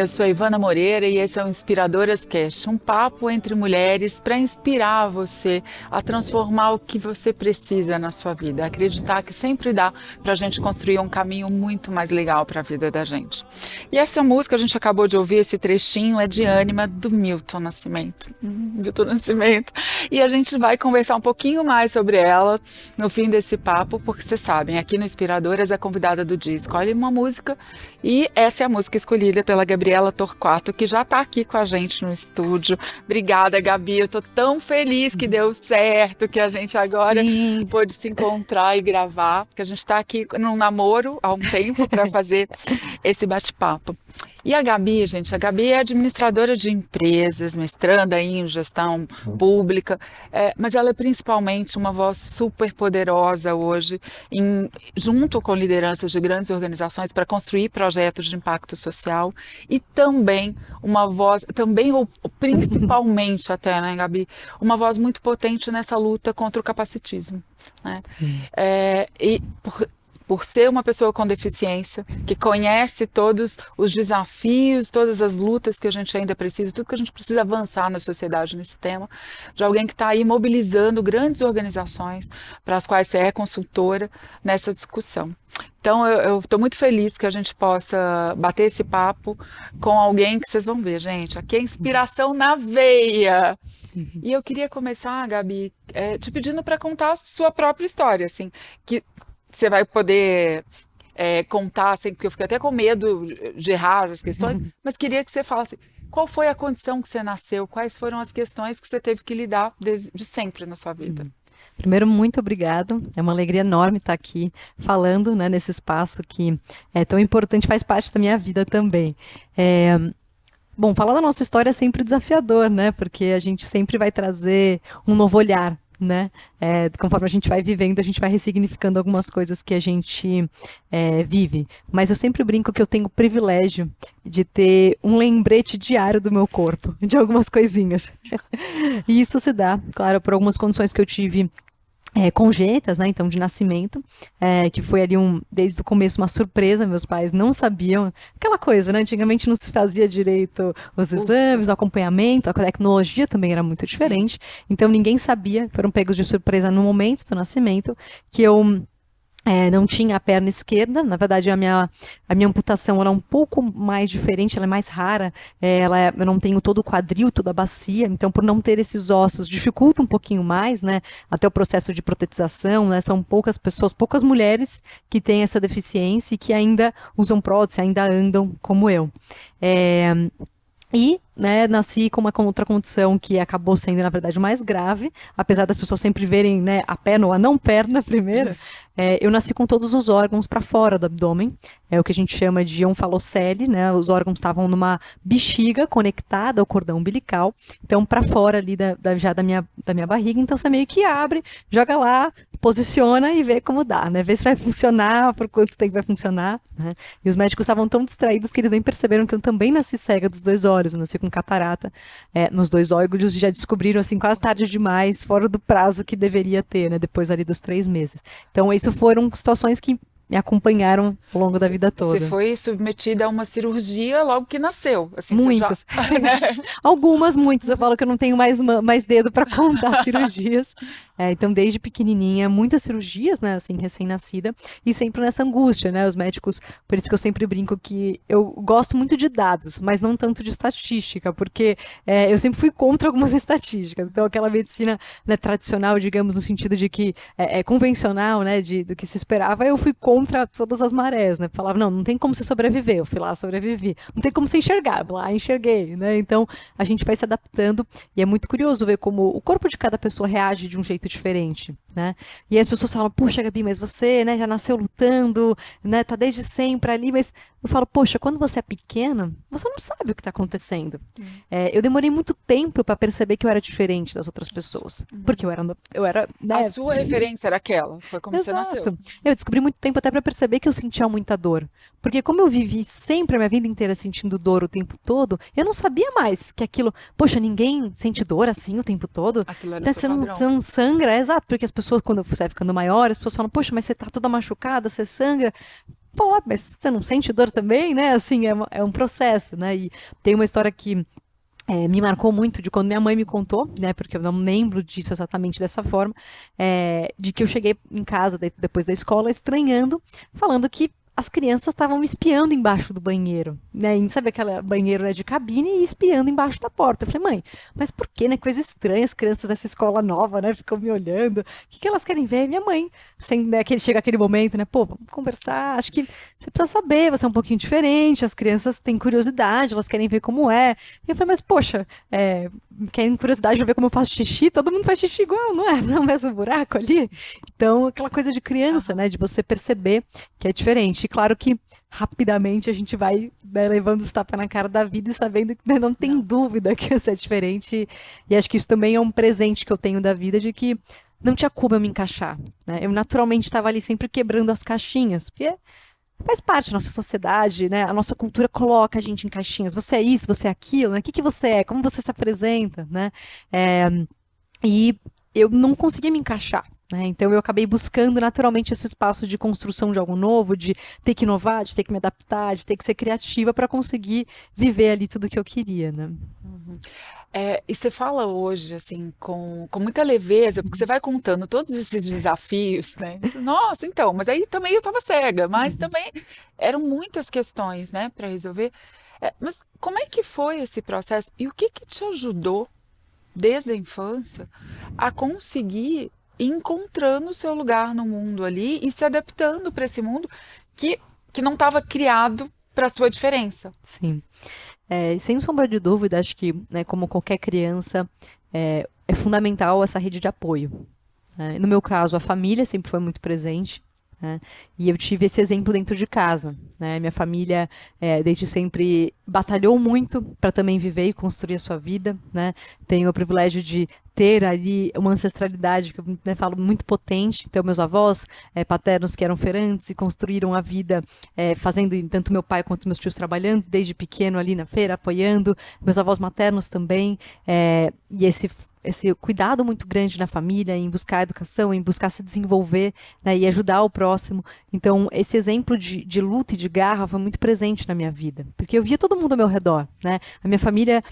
eu sou a Ivana Moreira e esse é o Inspiradoras Cast, um papo entre mulheres para inspirar você a transformar o que você precisa na sua vida, acreditar que sempre dá para a gente construir um caminho muito mais legal para a vida da gente. E essa música, a gente acabou de ouvir esse trechinho, é de Ânima, do Milton Nascimento. Milton Nascimento. E a gente vai conversar um pouquinho mais sobre ela no fim desse papo, porque vocês sabem, aqui no Inspiradoras a convidada do dia escolhe uma música e essa é a música escolhida pela Gabriela Torquato, que já está aqui com a gente no estúdio. Obrigada, Gabi, eu tô tão feliz que deu certo, que a gente agora pôde se encontrar e gravar, que a gente está aqui num namoro há um tempo para fazer esse bate-papo. E a Gabi, gente, a Gabi é administradora de empresas, mestranda em gestão pública, mas ela é principalmente uma voz super poderosa hoje, junto com lideranças de grandes organizações para construir projetos de impacto social e também uma voz, também ou principalmente até, né, Gabi, uma voz muito potente nessa luta contra o capacitismo, né? Por ser uma pessoa com deficiência, que conhece todos os desafios, todas as lutas que a gente ainda precisa, tudo que a gente precisa avançar na sociedade nesse tema, de alguém que está aí mobilizando grandes organizações para as quais você é consultora nessa discussão. Então, eu estou muito feliz que a gente possa bater esse papo com alguém que vocês vão ver, gente. Aqui é inspiração na veia. E eu queria começar, Gabi, te pedindo para contar a sua própria história, assim, que você vai poder contar, assim, porque eu fiquei até com medo de errar as questões, mas queria que você falasse qual foi a condição que você nasceu, quais foram as questões que você teve que lidar de sempre na sua vida. Primeiro, muito obrigado. É uma alegria enorme estar aqui falando, né, nesse espaço que é tão importante, faz parte da minha vida também. Bom, falar da nossa história é sempre desafiador, né? Porque a gente sempre vai trazer um novo olhar, né? Conforme a gente vai vivendo, a gente vai ressignificando algumas coisas que a gente vive. Mas eu sempre brinco que eu tenho o privilégio de ter um lembrete diário do meu corpo, de algumas coisinhas. E isso se dá, claro, por algumas condições que eu tive congênitas, né, então de nascimento, que foi ali desde o começo uma surpresa, meus pais não sabiam, aquela coisa, né, antigamente não se fazia direito os exames, o acompanhamento, a tecnologia também era muito diferente, então ninguém sabia, foram pegos de surpresa no momento do nascimento, que eu não tinha a perna esquerda, na verdade a minha amputação ela é um pouco mais diferente, ela é mais rara, eu não tenho todo o quadril, toda a bacia, então por não ter esses ossos dificulta um pouquinho mais, né, até o processo de protetização, né, são poucas pessoas, poucas mulheres que têm essa deficiência e que ainda usam prótese, ainda andam como eu. E, né, nasci com uma outra condição que acabou sendo, na verdade, mais grave, apesar das pessoas sempre verem, né, a perna ou a não perna primeiro, eu nasci com todos os órgãos para fora do abdômen, é o que a gente chama de onfalocele, né, os órgãos estavam numa bexiga conectada ao cordão umbilical, então para fora ali já da minha barriga, então você meio que abre, joga lá, posiciona e vê como dá, né, vê se vai funcionar, por quanto tempo vai funcionar, né, e os médicos estavam tão distraídos que eles nem perceberam que eu também nasci cega dos dois olhos, eu nasci com catarata nos dois olhos, já descobriram assim quase tarde demais, fora do prazo que deveria ter, né, depois ali dos 3 meses. Então isso foram situações que me acompanharam ao longo da vida toda. Você foi submetida a uma cirurgia logo que nasceu? Assim, muitas. Né? Muitas. Eu falo que eu não tenho mais dedo para contar cirurgias. Então, desde pequenininha, muitas cirurgias, né, assim, recém-nascida, e sempre nessa angústia, né, os médicos, por isso que eu sempre brinco que eu gosto muito de dados, mas não tanto de estatística, porque eu sempre fui contra algumas estatísticas. Então, aquela medicina, né, tradicional, digamos, no sentido de que é convencional, né, do que se esperava, eu fui contra todas as marés, né, falava, não tem como você sobreviver, eu fui lá, sobrevivi, não tem como você enxergar, lá, enxerguei, né, então a gente vai se adaptando, e é muito curioso ver como o corpo de cada pessoa reage de um jeito diferente, né? E aí as pessoas falam, poxa, Gabi, mas você, né, já nasceu lutando, né, tá desde sempre ali, mas eu falo, poxa, quando você é pequena, você não sabe o que está acontecendo. Eu demorei muito tempo para perceber que eu era diferente das outras pessoas, porque eu era né? A sua referência era aquela, foi como Exato. Você nasceu. Eu descobri muito tempo até para perceber que eu sentia muita dor, porque como eu vivi sempre a minha vida inteira sentindo dor o tempo todo, eu não sabia mais que aquilo, poxa, ninguém sente dor assim o tempo todo. Aquilo era você não sangra, exato, porque as pessoas, quando você vai ficando maior, as pessoas falam, poxa, mas você tá toda machucada, você sangra. Pô, mas você não sente dor também, né? Assim, é um processo, né? E tem uma história que me marcou muito de quando minha mãe me contou, né? Porque eu não lembro disso exatamente dessa forma, de que eu cheguei em casa depois da escola estranhando, falando que as crianças estavam me espiando embaixo do banheiro, né? E sabe aquela banheiro, né, de cabine e espiando embaixo da porta. Eu falei, mãe, mas por que, né? Coisa estranha, as crianças dessa escola nova, né? Ficam me olhando. O que elas querem ver? Minha mãe, sem, né, chega aquele momento, né? Pô, vamos conversar. Acho que você precisa saber, você é um pouquinho diferente. As crianças têm curiosidade, elas querem ver como é. E eu falei, mas poxa, querem curiosidade de ver como eu faço xixi? Todo mundo faz xixi igual, não é? Não é mesmo buraco ali? Então, aquela coisa de criança, né? De você perceber que é diferente. E claro que rapidamente a gente vai, né, levando os tapas na cara da vida e sabendo que, né, não tem dúvida que isso é diferente. E acho que isso também é um presente que eu tenho da vida, de que não tinha como eu me encaixar, né? Eu naturalmente estava ali sempre quebrando as caixinhas, porque faz parte da nossa sociedade, né? A nossa cultura coloca a gente em caixinhas. Você é isso, você é aquilo, né? O que que você é? Como você se apresenta, né? É, e eu não conseguia me encaixar, né? Então eu acabei buscando naturalmente esse espaço de construção de algo novo, de ter que inovar, de ter que me adaptar, de ter que ser criativa para conseguir viver ali tudo que eu queria, né? E você fala hoje, assim, com muita leveza, porque você vai contando todos esses desafios, né? Nossa, então, mas aí também eu estava cega, mas também eram muitas questões, né, para resolver. Mas como é que foi esse processo e o que que te ajudou desde a infância a conseguir ir encontrando o seu lugar no mundo ali e se adaptando para esse mundo que, que não estava criado para a sua diferença? Sim. Sem sombra de dúvida, acho que, né, como qualquer criança, é fundamental essa rede de apoio, né? No meu caso, a família sempre foi muito presente, né? E eu tive esse exemplo dentro de casa, né? Minha família, desde sempre batalhou muito para também viver e construir a sua vida, né? Tenho o privilégio de ter ali uma ancestralidade que eu, né, falo muito potente. Então, meus avós paternos que eram feirantes e construíram a vida fazendo tanto meu pai quanto meus tios trabalhando desde pequeno ali na feira, apoiando. Meus avós maternos também. E esse cuidado muito grande na família, em buscar educação, em buscar se desenvolver, né, e ajudar o próximo. Então, esse exemplo de luta e de garra foi muito presente na minha vida, porque eu via todo mundo ao meu redor, né? A minha família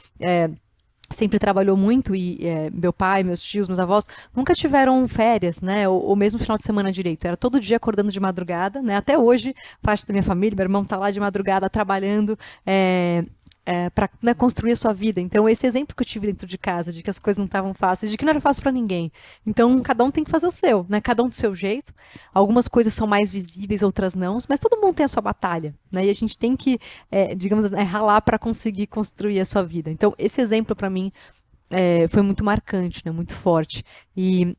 sempre trabalhou muito e meu pai, meus tios, meus avós nunca tiveram férias, né? Ou mesmo final de semana direito. Era todo dia acordando de madrugada, né? Até hoje, parte da minha família, meu irmão tá lá de madrugada trabalhando. Para, né, construir a sua vida. Então, esse exemplo que eu tive dentro de casa, de que as coisas não estavam fáceis, de que não era fácil para ninguém. Então, cada um tem que fazer o seu, né? Cada um do seu jeito. Algumas coisas são mais visíveis, outras não, mas todo mundo tem a sua batalha, né? E a gente tem que, digamos, ralar para conseguir construir a sua vida. Então, esse exemplo para mim foi muito marcante, né? Muito forte. E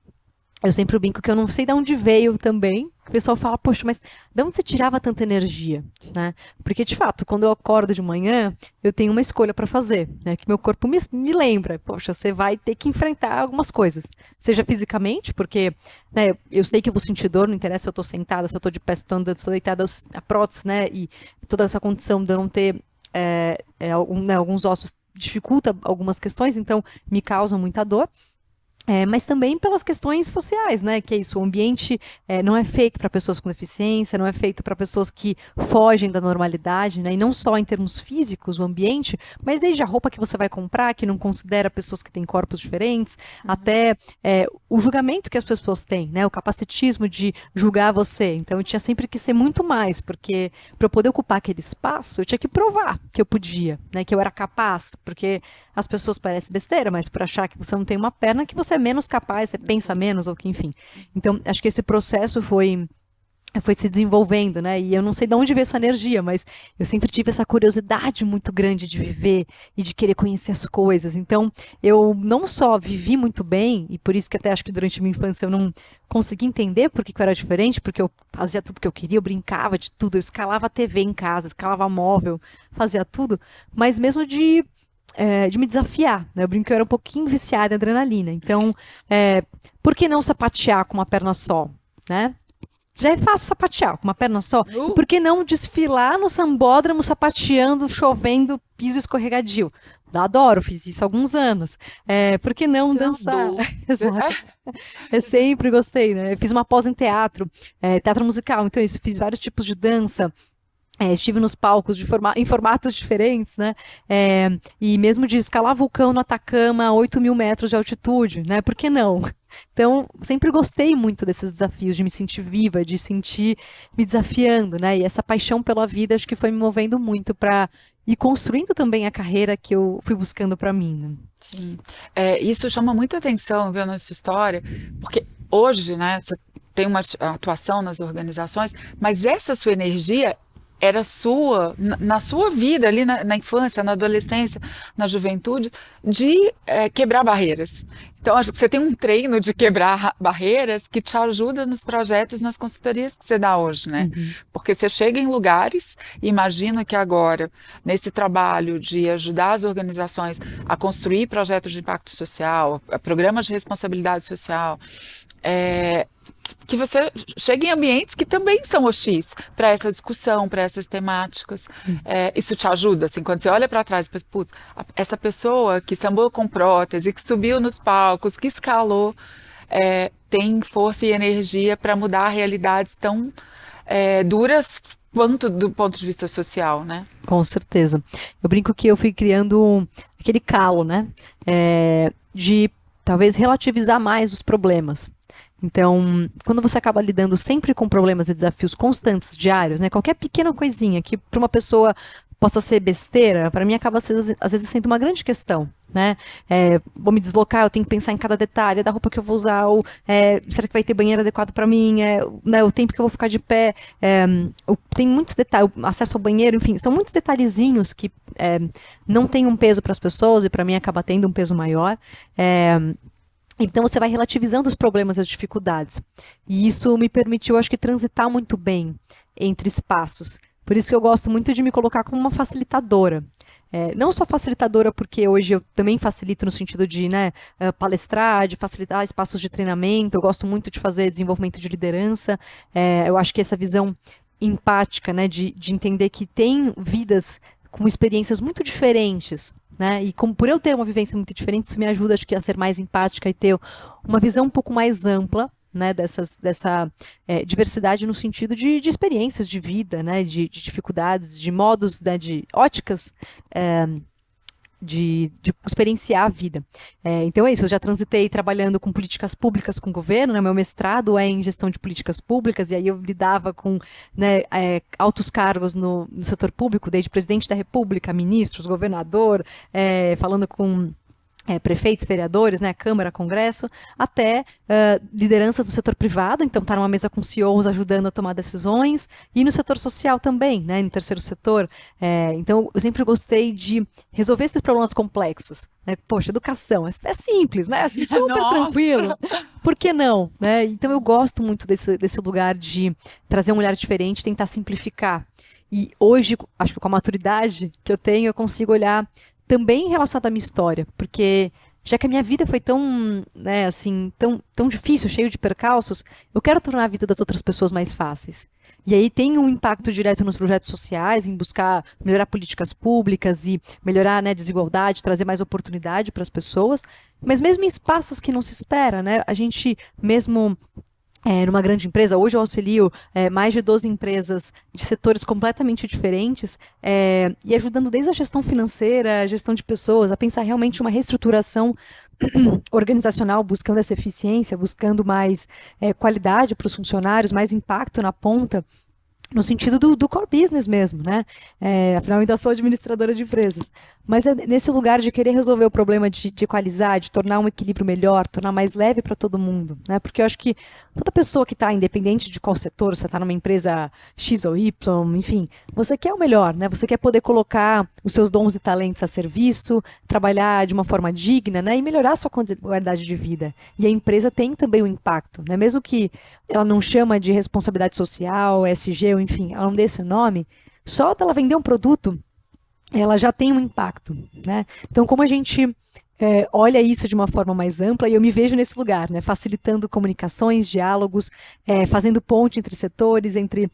eu sempre brinco que eu não sei de onde veio também. O pessoal fala, poxa, mas de onde você tirava tanta energia, né? Porque, de fato, quando eu acordo de manhã, eu tenho uma escolha para fazer, né? Que meu corpo me lembra, poxa, você vai ter que enfrentar algumas coisas. Seja fisicamente, porque, né, eu sei que eu vou sentir dor, não interessa se eu estou sentada, se eu estou de pé, se eu estou andando, se eu estou deitada, a prótese, né? E toda essa condição de eu não ter alguns ossos dificulta algumas questões, então me causam muita dor. Mas também pelas questões sociais, né? Que é isso, o ambiente não é feito para pessoas com deficiência, não é feito para pessoas que fogem da normalidade, né? E não só em termos físicos, o ambiente, mas desde a roupa que você vai comprar, que não considera pessoas que têm corpos diferentes, até o julgamento que as pessoas têm, né? O capacitismo de julgar você. Então eu tinha sempre que ser muito mais, porque para eu poder ocupar aquele espaço, eu tinha que provar que eu podia, né? Que eu era capaz, porque as pessoas parecem besteira, mas por achar que você não tem uma perna, que você é menos capaz, você pensa menos, ou que enfim. Então, acho que esse processo foi se desenvolvendo, né? E eu não sei de onde veio essa energia, mas eu sempre tive essa curiosidade muito grande de viver e de querer conhecer as coisas. Então, eu não só vivi muito bem, e por isso que até acho que durante a minha infância eu não consegui entender por que eu era diferente, porque eu fazia tudo que eu queria, eu brincava de tudo, eu escalava a TV em casa, escalava móvel, fazia tudo, mas mesmo de me desafiar, né? Eu brinco que eu era um pouquinho viciada em adrenalina. Então, por que não sapatear com uma perna só, né? Já é fácil sapatear com uma perna só. E por que não desfilar no sambódromo sapateando, chovendo, piso escorregadio? Adoro, fiz isso há alguns anos. Por que não dançar? Exato. Eu sempre gostei, né? Eu fiz uma pós em teatro, teatro musical, então isso, fiz vários tipos de dança. Estive nos palcos em formatos diferentes, né? E mesmo de escalar vulcão no Atacama a 8.000 metros de altitude, né? Por que não? Então, sempre gostei muito desses desafios, de me sentir viva, de sentir me desafiando, né? E essa paixão pela vida acho que foi me movendo muito para ir construindo também a carreira que eu fui buscando para mim, né? Sim. Isso chama muita atenção, viu, nessa história, porque hoje, né, você tem uma atuação nas organizações, mas essa sua energia era sua, na sua vida, ali na infância, na adolescência, na juventude, de quebrar barreiras. Então, acho que você tem um treino de quebrar barreiras que te ajuda nos projetos, nas consultorias que você dá hoje, né? Porque você chega em lugares, imagina que agora, nesse trabalho de ajudar as organizações a construir projetos de impacto social, programas de responsabilidade social, que você chega em ambientes que também são hostis para essa discussão, para essas temáticas. Isso te ajuda, assim, quando você olha para trás e pensa, putz, essa pessoa que sambou com prótese, que subiu nos palcos, que escalou, tem força e energia para mudar realidades tão duras quanto do ponto de vista social, né? Com certeza. Eu brinco que eu fui criando aquele calo, né? De talvez relativizar mais os problemas. Então, quando você acaba lidando sempre com problemas e desafios constantes, diários, né? Qualquer pequena coisinha que para uma pessoa possa ser besteira, para mim acaba às vezes sendo uma grande questão, né? Vou me deslocar, eu tenho que pensar em cada detalhe da roupa que eu vou usar, será que vai ter banheiro adequado para mim, né, o tempo que eu vou ficar de pé, tem muitos detalhes, acesso ao banheiro, enfim, são muitos detalhezinhos que não tem um peso para as pessoas e para mim acaba tendo um peso maior. Então você vai relativizando os problemas e as dificuldades. E isso me permitiu, acho que, transitar muito bem entre espaços. Por isso que eu gosto muito de me colocar como uma facilitadora. Não só facilitadora porque hoje eu também facilito no sentido de palestrar, de facilitar espaços de treinamento, eu gosto muito de fazer desenvolvimento de liderança, eu acho que essa visão empática, né, de entender que tem vidas com experiências muito diferentes, né? E por eu ter uma vivência muito diferente, isso me ajuda, acho que, a ser mais empática e ter uma visão um pouco mais ampla, né, dessa diversidade no sentido de experiências de vida, né, de dificuldades, de modos, né, de óticas de experienciar a vida. Então é isso, eu já transitei trabalhando com políticas públicas com o governo, né, meu mestrado é em gestão de políticas públicas, e aí eu lidava com, né, altos cargos no setor público, desde presidente da República, ministros, governador, falando com prefeitos, vereadores, né, Câmara, Congresso, até lideranças do setor privado, então estar numa mesa com CEOs ajudando a tomar decisões, e no setor social também, né, no terceiro setor. Então eu sempre gostei de resolver esses problemas complexos. Né? Poxa, educação, é simples, né, assim, super tranquilo. Por que não? Né? Então eu gosto muito desse lugar de trazer um olhar diferente, tentar simplificar. E hoje, acho que com a maturidade que eu tenho, eu consigo olhar também relacionado à minha história, porque já que a minha vida foi tão, né, assim, tão difícil, cheio de percalços, eu quero tornar a vida das outras pessoas mais fáceis. E aí tem um impacto direto nos projetos sociais, em buscar melhorar políticas públicas e melhorar, né, a desigualdade, trazer mais oportunidade para as pessoas, mas mesmo em espaços que não se espera, né, a gente mesmo numa grande empresa, hoje eu auxilio mais de 12 empresas de setores completamente diferentes e ajudando desde a gestão financeira, a gestão de pessoas, a pensar realmente uma reestruturação organizacional, buscando essa eficiência, buscando mais qualidade para os funcionários, mais impacto na ponta, no sentido do core business mesmo, né? Afinal, eu ainda sou administradora de empresas. Mas é nesse lugar de querer resolver o problema de equalizar, de tornar um equilíbrio melhor, tornar mais leve para todo mundo, né? Porque eu acho que toda pessoa que está, independente de qual setor, você está numa empresa X ou Y, enfim, você quer o melhor, né? Você quer poder colocar os seus dons e talentos a serviço, trabalhar de uma forma digna, né? E melhorar a sua qualidade de vida. E a empresa tem também um impacto, né? Mesmo que ela não chama de responsabilidade social, ESG, enfim, ela não dê esse nome, só dela vender um produto, ela já tem um impacto, né? Então, como a gente olha isso de uma forma mais ampla e eu me vejo nesse lugar, né? Facilitando comunicações, diálogos, fazendo ponte entre setores, entre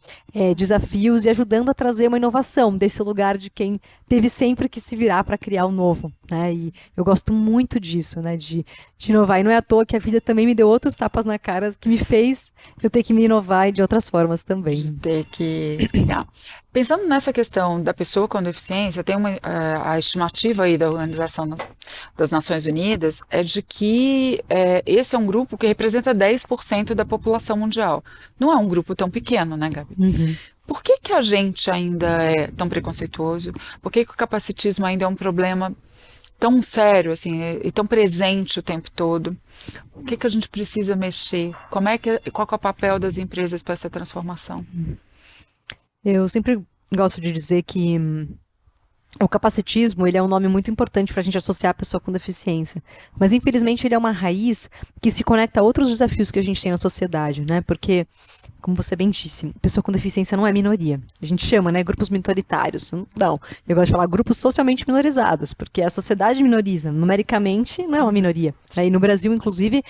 desafios e ajudando a trazer uma inovação desse lugar de quem teve sempre que se virar para criar o novo, né? E eu gosto muito disso, né? De inovar. E não é à toa que a vida também me deu outros tapas na cara que me fez eu ter que me inovar de outras formas também. Ter que criar. Pensando nessa questão da pessoa com deficiência, tem a estimativa aí da Organização das Nações Unidas é de que esse é um grupo que representa 10% da população mundial. Não é um grupo tão pequeno, né, Gabi? Uhum. Por que que a gente ainda é tão preconceituoso? Por que que o capacitismo ainda é um problema tão sério, assim, e tão presente o tempo todo? O que que a gente precisa mexer? Qual que é o papel das empresas para essa transformação? Eu sempre gosto de dizer que o capacitismo, ele é um nome muito importante para a gente associar a pessoa com deficiência. Mas, infelizmente, ele é uma raiz que se conecta a outros desafios que a gente tem na sociedade, né? Porque, como você bem disse, pessoa com deficiência não é minoria. A gente chama, né, grupos minoritários. Não, eu gosto de falar grupos socialmente minorizados, porque a sociedade minoriza. Numericamente, não é uma minoria. E no Brasil, inclusive,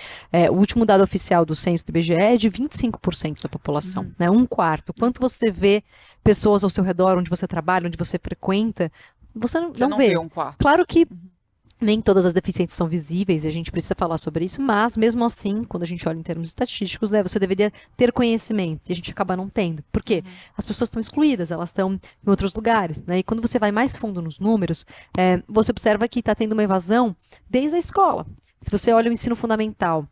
o último dado oficial do censo do IBGE é de 25% da população, né? Um quarto. Quanto você vê pessoas ao seu redor, onde você trabalha, onde você frequenta, você não vê. Um quarto. Claro que nem todas as deficiências são visíveis e a gente precisa falar sobre isso, mas mesmo assim, quando a gente olha em termos estatísticos, né, você deveria ter conhecimento e a gente acaba não tendo. Por quê? As pessoas estão excluídas, elas estão em outros lugares, né? E quando você vai mais fundo nos números, você observa que está tendo uma evasão desde a escola. Se você olha o ensino fundamental,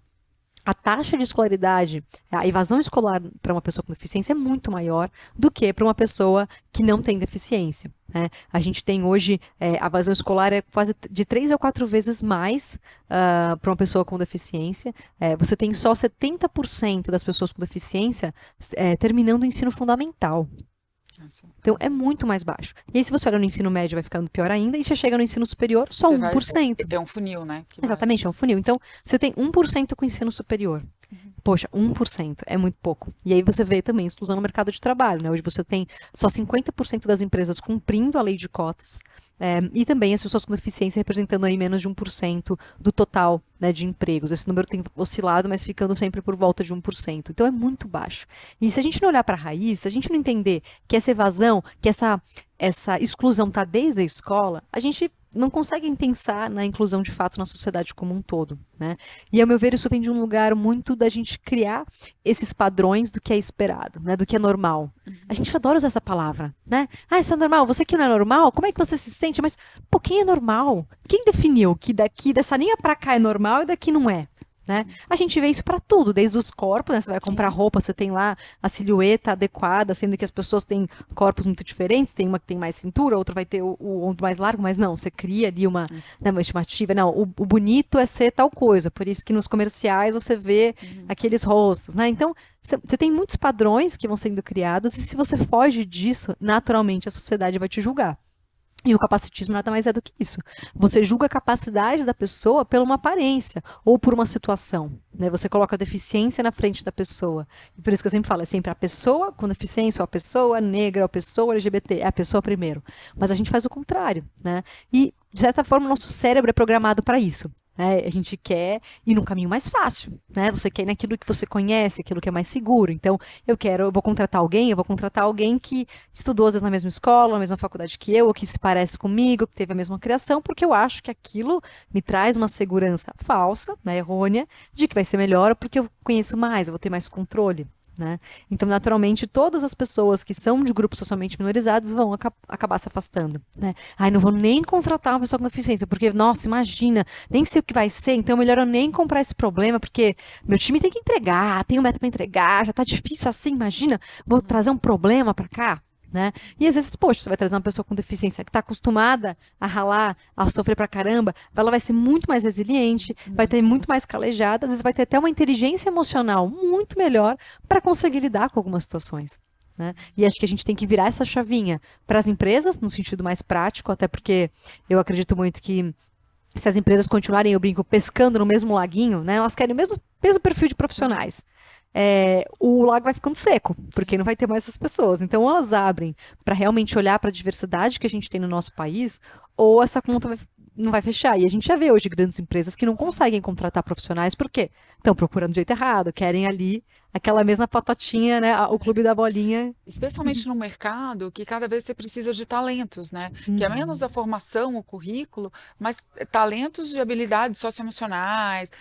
a taxa de escolaridade, a evasão escolar para uma pessoa com deficiência é muito maior do que para uma pessoa que não tem deficiência, né? A gente tem hoje, a evasão escolar é quase de 3 a 4 vezes mais para uma pessoa com deficiência. Você tem só 70% das pessoas com deficiência terminando o ensino fundamental. Então, é muito mais baixo. E aí, se você olha no ensino médio, vai ficando pior ainda. E você chega no ensino superior, só 1%. É um funil, né? Exatamente, é um funil. Então, você tem 1% com ensino superior. Poxa, 1% é muito pouco. E aí você vê também exclusão no mercado de trabalho, né? Hoje você tem só 50% das empresas cumprindo a lei de cotas. E também as pessoas com deficiência representando aí menos de 1% do total, né, de empregos. Esse número tem oscilado, mas ficando sempre por volta de 1%. Então é muito baixo. E se a gente não olhar para a raiz, se a gente não entender que essa evasão, que essa exclusão está desde a escola, a gente não conseguem pensar na inclusão de fato na sociedade como um todo, né? E ao meu ver isso vem de um lugar muito da gente criar esses padrões do que é esperado, né? Do que é normal. A gente adora usar essa palavra, né? Ah, isso é normal, você que não é normal, como é que você se sente? Mas, pô, quem é normal? Quem definiu que daqui, dessa linha pra cá é normal e daqui não é? Né? A gente vê isso para tudo, desde os corpos, né? Você vai comprar roupa, você tem lá a silhueta adequada, sendo que as pessoas têm corpos muito diferentes, tem uma que tem mais cintura, outra vai ter o ombro mais largo, mas não, você cria ali uma estimativa, não, o bonito é ser tal coisa, por isso que nos comerciais você vê aqueles rostos, né? Então, você tem muitos padrões que vão sendo criados e se você foge disso, naturalmente a sociedade vai te julgar. E o capacitismo nada mais é do que isso. Você julga a capacidade da pessoa pela uma aparência ou por uma situação, né? Você coloca a deficiência na frente da pessoa. E por isso que eu sempre falo, é sempre a pessoa com deficiência, ou a pessoa negra, ou a pessoa LGBT, é a pessoa primeiro. Mas a gente faz o contrário, né? E, de certa forma, o nosso cérebro é programado para isso. A gente quer ir num caminho mais fácil, né? Você quer ir naquilo que você conhece, aquilo que é mais seguro. Então, eu vou contratar alguém que estudou às vezes na mesma escola, na mesma faculdade que eu, ou que se parece comigo, que teve a mesma criação, porque eu acho que aquilo me traz uma segurança falsa, né, errônea, de que vai ser melhor, porque eu conheço mais, eu vou ter mais controle. Né? Então, naturalmente, todas as pessoas que são de grupos socialmente minorizados vão acabar se afastando. Né? Ai, não vou nem contratar uma pessoa com deficiência, porque, nossa, imagina, nem sei o que vai ser, então é melhor eu nem comprar esse problema, porque meu time tem que entregar, tem um meta para entregar, já tá difícil assim, imagina, vou trazer um problema para cá. Né? E às vezes, poxa, você vai trazer uma pessoa com deficiência que está acostumada a ralar, a sofrer pra caramba, ela vai ser muito mais resiliente, vai ter muito mais calejada, às vezes vai ter até uma inteligência emocional muito melhor para conseguir lidar com algumas situações. Né? E acho que a gente tem que virar essa chavinha para as empresas, no sentido mais prático, até porque eu acredito muito que se as empresas continuarem, eu brinco, pescando no mesmo laguinho, né, elas querem o mesmo perfil de profissionais. O lago vai ficando seco, porque não vai ter mais essas pessoas. Então, ou elas abrem para realmente olhar para a diversidade que a gente tem no nosso país, ou essa conta não vai fechar. E a gente já vê hoje grandes empresas que não conseguem contratar profissionais porque estão procurando do jeito errado, querem ali aquela mesma patotinha, né? O clube da bolinha. Especialmente no mercado, que cada vez você precisa de talentos, né? Que é menos a formação, o currículo, mas talentos de habilidades socioemocionais,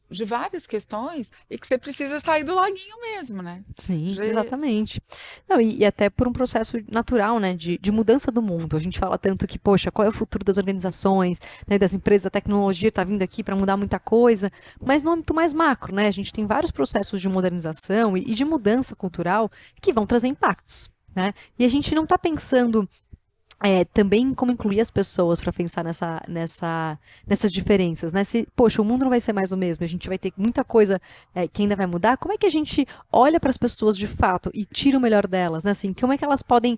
de várias questões, e que você precisa sair do laguinho mesmo, né? Sim, exatamente. Não, e até por um processo natural, né, de mudança do mundo. A gente fala tanto que, poxa, qual é o futuro das organizações, né, das empresas, a tecnologia está vindo aqui para mudar muita coisa, mas no âmbito mais macro, né, a gente tem vários processos de modernização e de mudança cultural que vão trazer impactos, né? E a gente não está pensando também como incluir as pessoas para pensar nessas diferenças, né? Se, poxa, o mundo não vai ser mais o mesmo, a gente vai ter muita coisa que ainda vai mudar, como é que a gente olha para as pessoas de fato e tira o melhor delas, né? Assim, como é que elas podem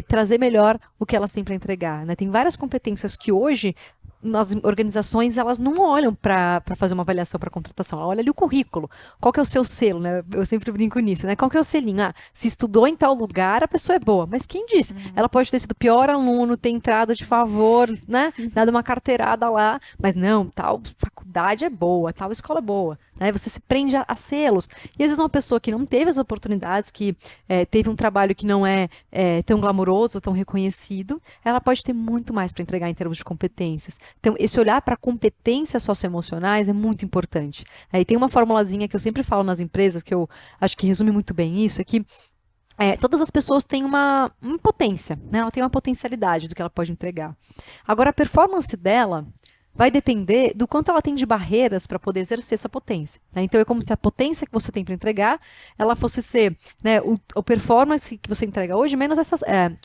trazer melhor o que elas têm para entregar, né? Tem várias competências que hoje nas organizações, elas não olham para fazer uma avaliação para contratação, ela olha ali o currículo, qual que é o seu selo, né? Eu sempre brinco nisso, né? Qual que é o selinho? Ah, se estudou em tal lugar, a pessoa é boa, mas quem disse? Ela pode ter sido o pior aluno, ter entrado de favor, né? Dado uma carteirada lá, mas não, tal faculdade é boa, tal escola é boa, né? Você se prende a selos. E às vezes uma pessoa que não teve as oportunidades, que teve um trabalho que não é tão glamouroso, tão reconhecido, ela pode ter muito mais para entregar em termos de competências. Então, esse olhar para competências socioemocionais é muito importante. E tem uma formulazinha que eu sempre falo nas empresas, que eu acho que resume muito bem isso, é que todas as pessoas têm uma potência, né? Ela tem uma potencialidade do que ela pode entregar. Agora, a performance dela vai depender do quanto ela tem de barreiras para poder exercer essa potência, né? Então, é como se a potência que você tem para entregar, ela fosse ser, né, o performance que você entrega hoje, menos essas...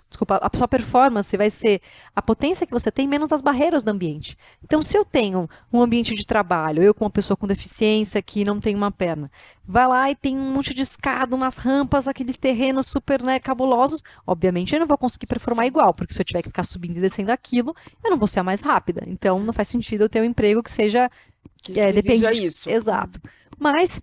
desculpa, a sua performance vai ser a potência que você tem, menos as barreiras do ambiente. Então, se eu tenho um ambiente de trabalho, eu com uma pessoa com deficiência que não tem uma perna, vai lá e tem um monte de escada, umas rampas, aqueles terrenos super, né, cabulosos, obviamente eu não vou conseguir performar igual, porque se eu tiver que ficar subindo e descendo aquilo, eu não vou ser a mais rápida. Então, não faz sentido eu ter um emprego que seja... depende disso. Exato. Mas...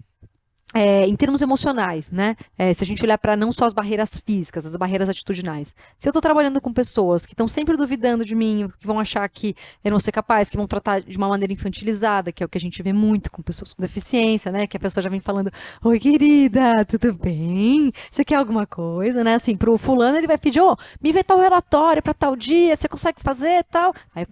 em termos emocionais, né? Se a gente olhar para não só as barreiras físicas, as barreiras atitudinais. Se eu estou trabalhando com pessoas que estão sempre duvidando de mim, que vão achar que eu não vou ser capaz, que vão tratar de uma maneira infantilizada, que é o que a gente vê muito com pessoas com deficiência, né? Que a pessoa já vem falando, oi querida, tudo bem? Você quer alguma coisa, né? Assim, pro fulano ele vai pedir, me vê tal relatório para tal dia, você consegue fazer tal? Aí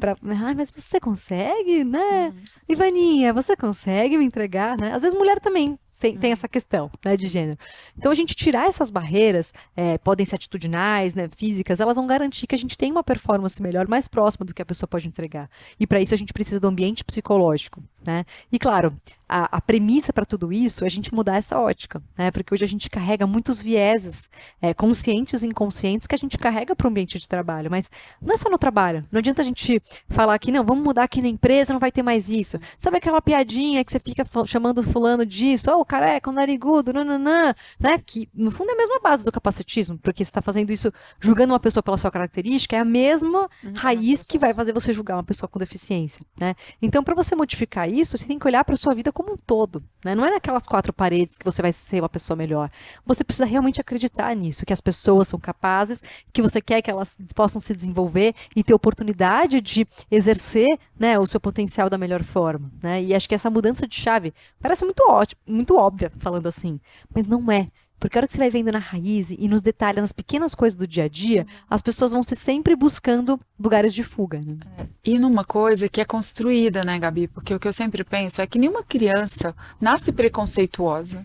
mas você consegue, né? Ivaninha, você consegue me entregar, né? Às vezes mulher também tem essa questão, né, de gênero. Então, a gente tirar essas barreiras, podem ser atitudinais, né, físicas, elas vão garantir que a gente tem uma performance melhor, mais próxima do que a pessoa pode entregar. E para isso a gente precisa do ambiente psicológico, né? E claro, a premissa para tudo isso é a gente mudar essa ótica, né? Porque hoje a gente carrega muitos vieses, conscientes e inconscientes, que a gente carrega para o ambiente de trabalho, mas não é só no trabalho. Não adianta a gente falar que não, vamos mudar aqui na empresa, não vai ter mais isso. Sabe aquela piadinha que você fica chamando fulano disso, o careca, o narigudo, nananã, né? Que no fundo é a mesma base do capacitismo, porque você está fazendo isso julgando uma pessoa pela sua característica, é a mesma raiz que vai fazer você julgar uma pessoa com deficiência, né? Então, para você modificar isso, você tem que olhar para a sua vida como um todo, né? Não é naquelas quatro paredes que você vai ser uma pessoa melhor. Você precisa realmente acreditar nisso, que as pessoas são capazes, que você quer que elas possam se desenvolver e ter oportunidade de exercer, né, o seu potencial da melhor forma, né? E acho que essa mudança de chave parece muito ótimo, muito óbvia falando assim, mas não é. Porque a hora que você vai vendo na raiz e nos detalhes, nas pequenas coisas do dia a dia, as pessoas vão se sempre buscando lugares de fuga, né? E numa coisa que é construída, né, Gabi? Porque o que eu sempre penso é que nenhuma criança nasce preconceituosa,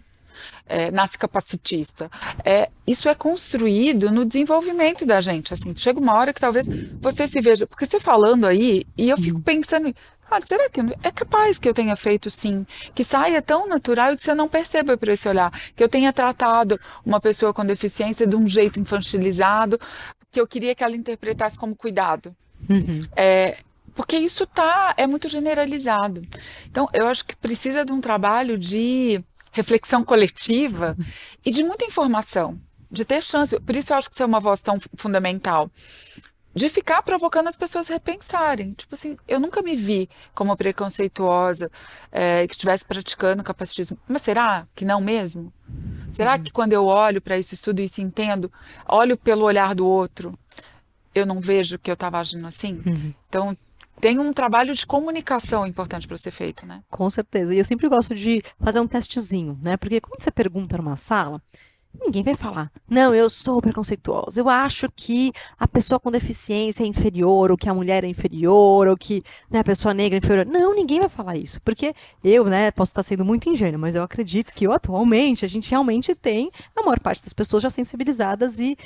nasce capacitista. Isso é construído no desenvolvimento da gente. Assim, chega uma hora que talvez você se veja... Porque você falando aí, e eu fico pensando... será que é capaz que eu tenha feito sim, que saia tão natural e que você não perceba por esse olhar, que eu tenha tratado uma pessoa com deficiência de um jeito infantilizado, que eu queria que ela interpretasse como cuidado. Porque isso é muito generalizado. Então, eu acho que precisa de um trabalho de reflexão coletiva e de muita informação, de ter chance. Por isso eu acho que isso é uma voz tão fundamental. De ficar provocando as pessoas a repensarem. Tipo assim, eu nunca me vi como preconceituosa, que estivesse praticando capacitismo. Mas será que não mesmo? Será que quando eu olho para esse estudo e se entendo, olho pelo olhar do outro, eu não vejo que eu estava agindo assim? Então, tem um trabalho de comunicação importante para ser feito, né? Com certeza. E eu sempre gosto de fazer um testezinho, né? Porque quando você pergunta numa sala, ninguém vai falar, não, eu sou preconceituosa, eu acho que a pessoa com deficiência é inferior, ou que a mulher é inferior, ou que, né, a pessoa negra é inferior. Não, ninguém vai falar isso, porque eu, né, posso estar sendo muito ingênua, mas eu acredito que atualmente a gente realmente tem a maior parte das pessoas já sensibilizadas e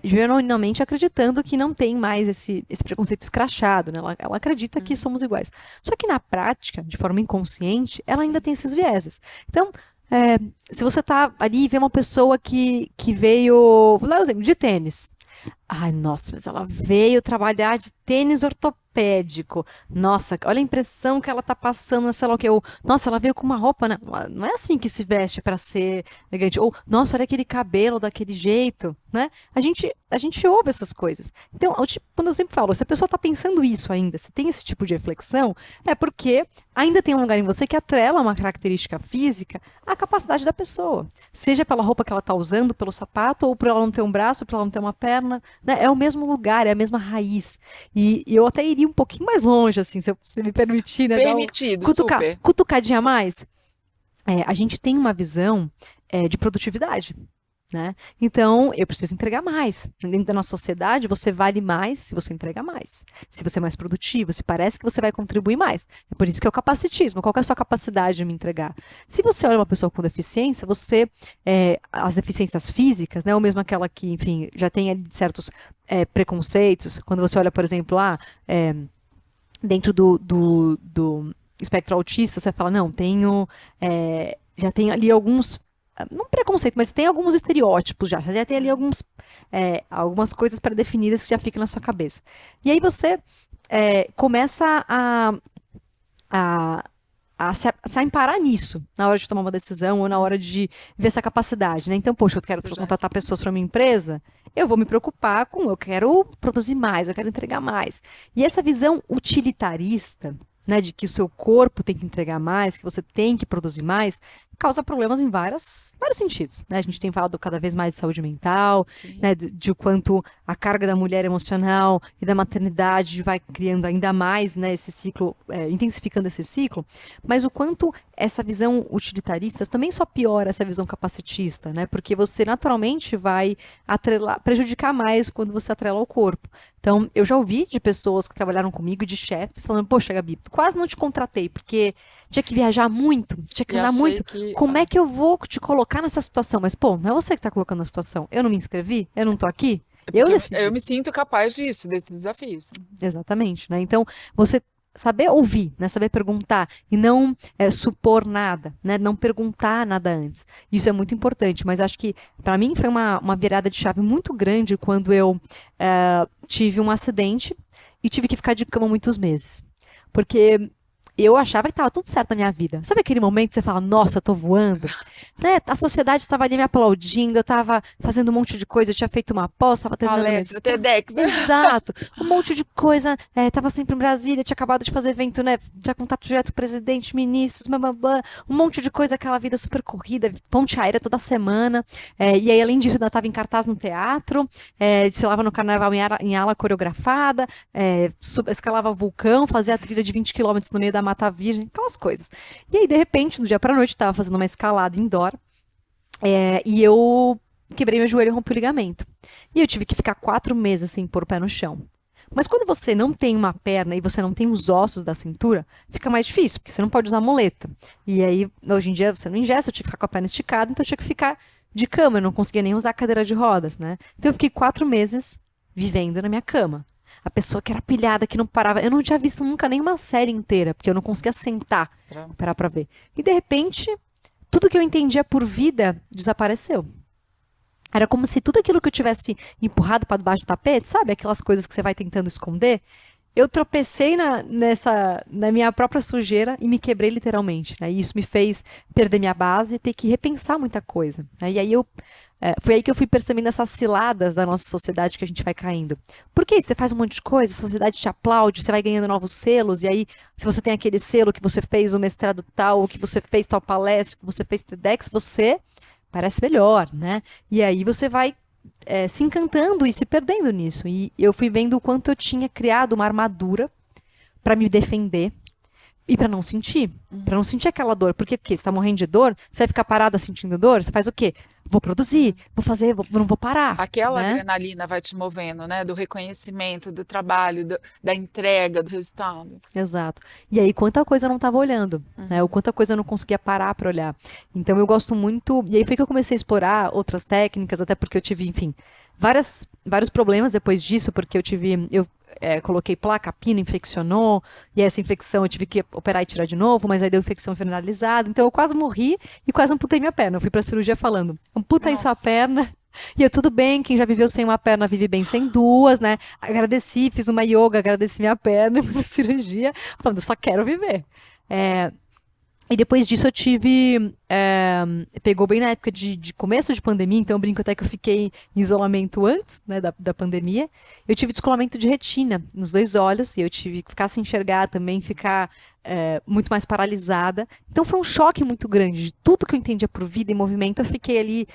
genuinamente acreditando que não tem mais esse preconceito escrachado, né? Ela acredita que somos iguais. Só que na prática, de forma inconsciente, ela ainda tem esses vieses. Então, se você tá ali e vê uma pessoa que veio, vou dar um exemplo, de tênis. Ai, nossa, mas ela veio trabalhar de tênis ortopédico. Nossa, olha a impressão que ela tá passando, sei lá o quê. Ou, nossa, ela veio com uma roupa, né? Não é assim que se veste para ser elegante. Ou, nossa, olha aquele cabelo daquele jeito, né? A gente ouve essas coisas. Então, quando eu sempre falo, se a pessoa tá pensando isso ainda, se tem esse tipo de reflexão, é porque ainda tem um lugar em você que atrela uma característica física à capacidade da pessoa. Seja pela roupa que ela tá usando, pelo sapato, ou por ela não ter um braço, por ela não ter uma perna, né? É o mesmo lugar, é a mesma raiz. E eu até iria um pouquinho mais longe, assim, se me permitir, né? Permitido, super. Cutucadinha a mais. A gente tem uma visão de produtividade. Né? Então, eu preciso entregar mais. Dentro da nossa sociedade, você vale mais se você entrega mais. Se você é mais produtivo, se parece que você vai contribuir mais. É por isso que é o capacitismo. Qual que é a sua capacidade de me entregar? Se você olha uma pessoa com deficiência, as deficiências físicas, né, ou mesmo aquela que, enfim, já tem certos preconceitos, quando você olha, por exemplo, dentro do espectro autista, você fala, não, já tenho ali alguns não preconceito, mas tem alguns estereótipos já tem ali algumas coisas pré-definidas que já ficam na sua cabeça. E aí você começa a se amparar nisso, na hora de tomar uma decisão ou na hora de ver essa capacidade, né? Então, poxa, eu quero contratar pessoas para minha empresa, eu vou me preocupar eu quero produzir mais, eu quero entregar mais. E essa visão utilitarista, né, de que o seu corpo tem que entregar mais, que você tem que produzir mais, causa problemas em vários sentidos, né? A gente tem falado cada vez mais de saúde mental, né, de o quanto a carga da mulher emocional e da maternidade vai criando ainda mais, né, esse ciclo, intensificando esse ciclo, mas o quanto essa visão utilitarista também só piora essa visão capacitista, né? Porque você naturalmente vai prejudicar mais quando você atrela ao corpo. Então, eu já ouvi de pessoas que trabalharam comigo, de chefes, falando, poxa, Gabi, quase não te contratei, porque tinha que viajar muito, tinha que andar muito. Como é que eu vou te colocar nessa situação? Mas, pô, não é você que está colocando na situação. Eu não me inscrevi? Eu não estou aqui? Eu decidi. Eu me sinto capaz disso, desses desafios. Exatamente, né? Então, você saber ouvir, né? Saber perguntar e não supor nada, né? Não perguntar nada antes. Isso é muito importante, mas acho que para mim foi uma virada de chave muito grande quando eu tive um acidente e tive que ficar de cama muitos meses. Porque eu achava que estava tudo certo na minha vida. Sabe aquele momento que você fala, nossa, eu tô voando? Né? A sociedade estava ali me aplaudindo, eu estava fazendo um monte de coisa, eu tinha feito uma pós, estava terminando palestra, TEDx. Exato. Um monte de coisa, estava sempre em Brasília, tinha acabado de fazer evento, né? Já contato direto com o presidente, ministros, blá, blá, blá, um monte de coisa, aquela vida super corrida, ponte aérea toda semana. E aí, além disso, ainda estava em cartaz no teatro, desfilava no carnaval em ala coreografada, escalava vulcão, fazia a trilha de 20 quilômetros no meio da Mata Virgem, aquelas coisas. E aí, de repente, do dia pra noite, estava fazendo uma escalada indoor, e eu quebrei meu joelho e rompi o ligamento. E eu tive que ficar 4 meses sem pôr o pé no chão. Mas quando você não tem uma perna e você não tem os ossos da cintura, fica mais difícil, porque você não pode usar muleta. E aí, hoje em dia, você não engessa, eu tinha que ficar com a perna esticada, então eu tinha que ficar de cama, eu não conseguia nem usar a cadeira de rodas, né? Então eu fiquei 4 meses vivendo na minha cama. A pessoa que era pilhada, que não parava. Eu não tinha visto nunca nenhuma série inteira, porque eu não conseguia sentar, parar pra ver. E de repente, tudo que eu entendia por vida desapareceu. Era como se tudo aquilo que eu tivesse empurrado para debaixo do tapete, sabe? Aquelas coisas que você vai tentando esconder. Eu tropecei na minha própria sujeira e me quebrei literalmente, né? E isso me fez perder minha base e ter que repensar muita coisa, né? E aí foi aí que eu fui percebendo essas ciladas da nossa sociedade que a gente vai caindo. Por que você faz um monte de coisa, a sociedade te aplaude, você vai ganhando novos selos, e aí, se você tem aquele selo que você fez o mestrado tal, que você fez tal palestra, que você fez TEDx, você parece melhor, né? E aí você vai se encantando e se perdendo nisso. E eu fui vendo o quanto eu tinha criado uma armadura para me defender e para não sentir. Para não sentir aquela dor. Porque o quê? Você tá morrendo de dor? Você vai ficar parada sentindo dor? Você faz o quê? Vou produzir, vou fazer, não vou parar. Aquela Né? adrenalina vai te movendo, né? Do reconhecimento, do trabalho, da entrega, do resultado. Exato. E aí, quanta coisa eu não estava olhando, né? Ou quanta coisa eu não conseguia parar para olhar. Então, eu gosto muito. E aí foi que eu comecei a explorar outras técnicas, até porque eu tive, enfim, vários problemas depois disso, porque eu coloquei placa, a pino infeccionou, e essa infecção eu tive que operar e tirar de novo, mas aí deu infecção generalizada. Então, eu quase morri e quase amputei minha perna. Eu fui para a cirurgia falando: amputa aí sua perna. E eu, tudo bem, quem já viveu sem uma perna vive bem sem duas, né? Agradeci, fiz uma yoga, agradeci minha perna, fui pra cirurgia, falando, eu só quero viver. E depois disso eu tive. Pegou bem na época de começo de pandemia, então eu brinco até que eu fiquei em isolamento antes, né, da pandemia. Eu tive descolamento de retina nos 2 olhos, e eu tive que ficar sem enxergar também, ficar muito mais paralisada. Então foi um choque muito grande de tudo que eu entendia por vida e movimento. Eu fiquei ali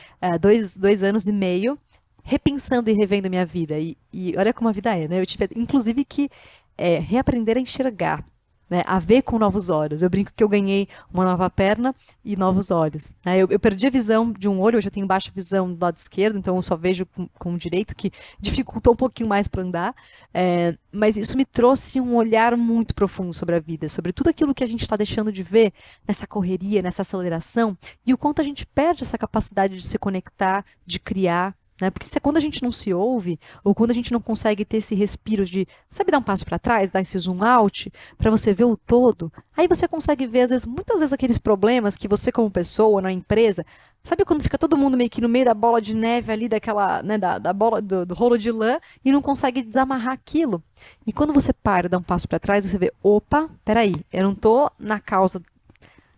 2 anos e meio repensando e revendo minha vida. E olha como a vida é, né? Eu tive inclusive que reaprender a enxergar, né, a ver com novos olhos. Eu brinco que eu ganhei uma nova perna e novos olhos. Né? Eu perdi a visão de um olho, hoje eu tenho baixa visão do lado esquerdo, então eu só vejo com o direito, que dificultou um pouquinho mais para andar. Mas isso me trouxe um olhar muito profundo sobre a vida, sobre tudo aquilo que a gente está deixando de ver nessa correria, nessa aceleração, e o quanto a gente perde essa capacidade de se conectar, de criar. Né? Porque quando a gente não se ouve, ou quando a gente não consegue ter esse respiro de, sabe, dar um passo para trás, dar esse zoom out, para você ver o todo, aí você consegue ver, muitas vezes, aqueles problemas que você, como pessoa, na empresa, sabe quando fica todo mundo meio que no meio da bola de neve ali, daquela, né, da bola, do rolo de lã, e não consegue desamarrar aquilo. E quando você para e dá um passo para trás, você vê, opa, peraí, eu não tô na causa,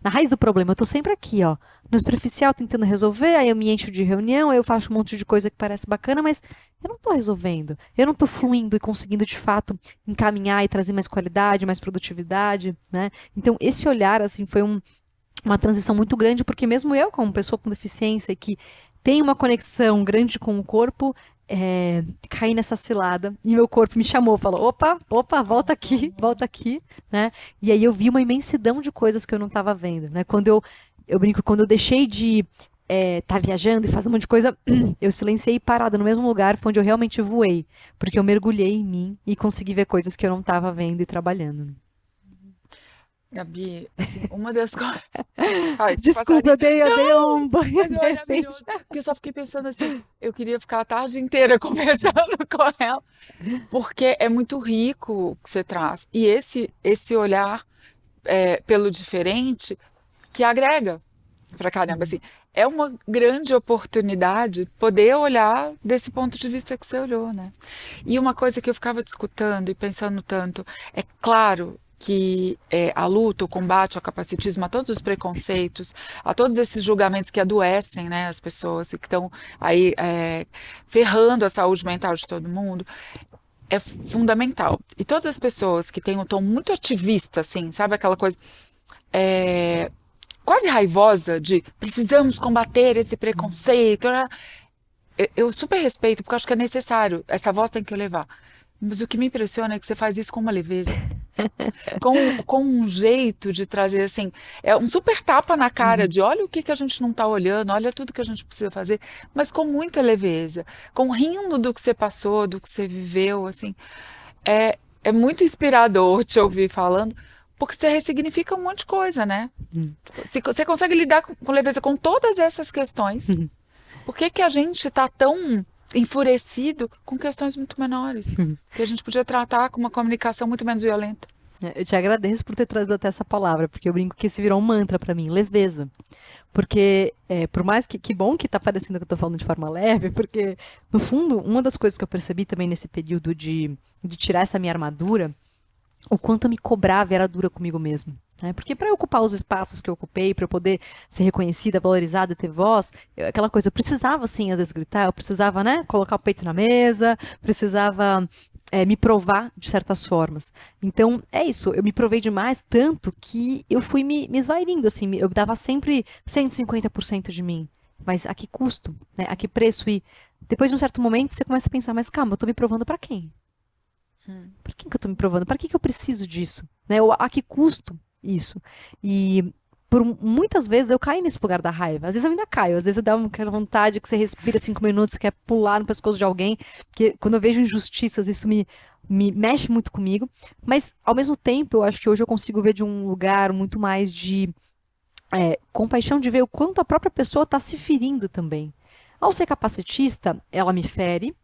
na raiz do problema, eu tô sempre aqui, ó, no superficial tentando resolver, aí eu me encho de reunião, aí eu faço um monte de coisa que parece bacana, mas eu não tô resolvendo, eu não tô fluindo e conseguindo de fato encaminhar e trazer mais qualidade, mais produtividade, né? Então esse olhar, assim, foi uma transição muito grande, porque mesmo eu, como pessoa com deficiência, que tem uma conexão grande com o corpo, caí nessa cilada e meu corpo me chamou, falou, opa, volta aqui, né? E aí eu vi uma imensidão de coisas que eu não estava vendo, né? Quando eu brinco, quando eu deixei de tá viajando e fazendo um monte de coisa, eu silenciei parada no mesmo lugar, foi onde eu realmente voei, porque eu mergulhei em mim e consegui ver coisas que eu não estava vendo e trabalhando. Gabi, assim, uma das coisas. Ai, Desculpa, eu dei um banho mas é de maravilhoso, repente. porque eu só fiquei pensando assim, eu queria ficar a tarde inteira conversando com ela, porque é muito rico o que você traz. E esse olhar pelo diferente que agrega pra caramba, assim, é uma grande oportunidade poder olhar desse ponto de vista que você olhou, né? E uma coisa que eu ficava discutindo e pensando tanto, é claro que a luta, o combate ao capacitismo, a todos os preconceitos, a todos esses julgamentos que adoecem, né, as pessoas e que estão aí ferrando a saúde mental de todo mundo, é fundamental. E todas as pessoas que têm um tom muito ativista, assim, sabe aquela coisa quase raivosa de precisamos combater esse preconceito, né? Eu super respeito, porque eu acho que é necessário, essa voz tem que levar. Mas o que me impressiona é que você faz isso com uma leveza, com um jeito de trazer, assim, é um super tapa na cara de olha o que que a gente não está olhando, olha tudo que a gente precisa fazer, mas com muita leveza, com rindo do que você passou, do que você viveu, assim. É muito inspirador te ouvir falando, porque você ressignifica um monte de coisa, né? Você consegue lidar com leveza com todas essas questões. Por que que a gente está tão enfurecido com questões muito menores? Que a gente podia tratar com uma comunicação muito menos violenta. Eu te agradeço por ter trazido até essa palavra, porque eu brinco que esse virou um mantra pra mim, leveza. Porque, por mais que bom que tá parecendo que eu tô falando de forma leve, porque, no fundo, uma das coisas que eu percebi também nesse período de tirar essa minha armadura, o quanto eu me cobrava era dura comigo mesmo. Né? Porque para eu ocupar os espaços que eu ocupei, para eu poder ser reconhecida, valorizada, ter voz, aquela coisa, eu precisava, assim, às vezes gritar, eu precisava, né, colocar o peito na mesa, precisava me provar de certas formas. Então, é isso, eu me provei demais, tanto que eu fui me esvairindo, assim, eu dava sempre 150% de mim. Mas a que custo? Né? A que preço? E depois de um certo momento você começa a pensar, mas calma, eu tô me provando para quem? Por que eu tô me provando? Para que eu preciso disso? Né? A que custo isso? E por muitas vezes eu caio nesse lugar da raiva. Às vezes eu ainda caio, às vezes eu dá aquela vontade que você respira 5 minutos, quer pular no pescoço de alguém, porque quando eu vejo injustiças, isso me mexe muito comigo. Mas, ao mesmo tempo, eu acho que hoje eu consigo ver de um lugar muito mais de compaixão, de ver o quanto a própria pessoa está se ferindo também. Ao ser capacitista, ela me fere,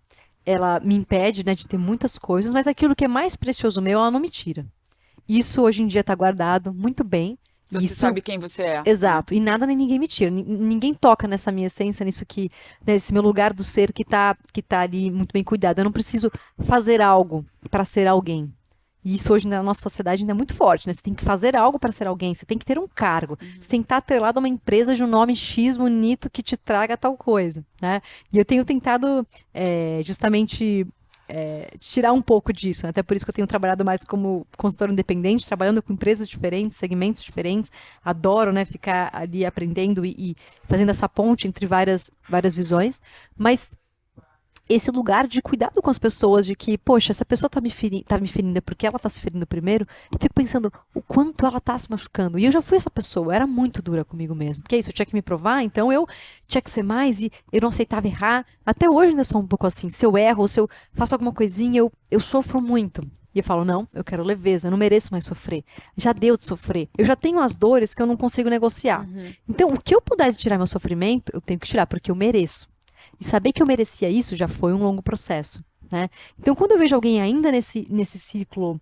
ela me impede, né, de ter muitas coisas, mas aquilo que é mais precioso meu, ela não me tira. Isso hoje em dia está guardado muito bem. Você Isso, sabe quem você é, né? exato. E nada nem ninguém me tira. Ninguém toca nessa minha essência, nisso que, nesse meu lugar do ser que tá ali muito bem cuidado. Eu não preciso fazer algo para ser alguém. E isso hoje na nossa sociedade ainda é muito forte, né? Você tem que fazer algo para ser alguém, você tem que ter um cargo, você tem que estar atrelado a uma empresa de um nome X bonito que te traga tal coisa, né? E eu tenho tentado justamente tirar um pouco disso, né? Até por isso que eu tenho trabalhado mais como consultor independente, trabalhando com empresas diferentes, segmentos diferentes. Adoro, né, ficar ali aprendendo e fazendo essa ponte entre várias visões. Mas esse lugar de cuidado com as pessoas, de que, poxa, essa pessoa tá me ferindo é porque ela tá se ferindo primeiro, eu fico pensando o quanto ela tá se machucando. E eu já fui essa pessoa, eu era muito dura comigo mesmo. Porque é isso, eu tinha que me provar, então eu tinha que ser mais e eu não aceitava errar. Até hoje ainda sou um pouco assim, se eu erro ou se eu faço alguma coisinha, eu sofro muito. E eu falo, não, eu quero leveza, eu não mereço mais sofrer. Já deu de sofrer. Eu já tenho as dores que eu não consigo negociar. Então, o que eu puder tirar meu sofrimento, eu tenho que tirar, porque eu mereço. E saber que eu merecia isso já foi um longo processo, né? Então, quando eu vejo alguém ainda nesse ciclo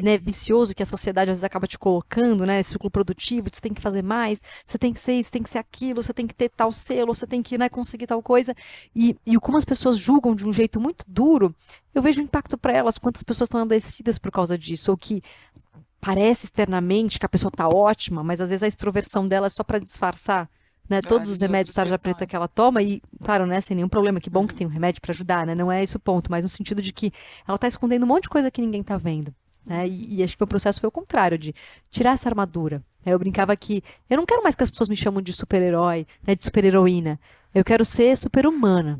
né, vicioso que a sociedade às vezes acaba te colocando, né, ciclo produtivo, você tem que fazer mais, você tem que ser isso, tem que ser aquilo, você tem que ter tal selo, você tem que, né, conseguir tal coisa, e como as pessoas julgam de um jeito muito duro, eu vejo o impacto para elas, quantas pessoas estão adoecidas por causa disso, ou que parece externamente que a pessoa tá ótima, mas às vezes a extroversão dela é só para disfarçar, né, todos os As remédios outras tarja preta que questões. ela toma e, claro, né, sem nenhum problema, que bom que tem um remédio para ajudar, né, não é esse o ponto, mas no sentido de que ela tá escondendo um monte de coisa que ninguém tá vendo, né, e acho que o processo foi o contrário, de tirar essa armadura. Eu brincava que eu não quero mais que as pessoas me chamam de super-herói, né, de super-heroína, eu quero ser super-humana.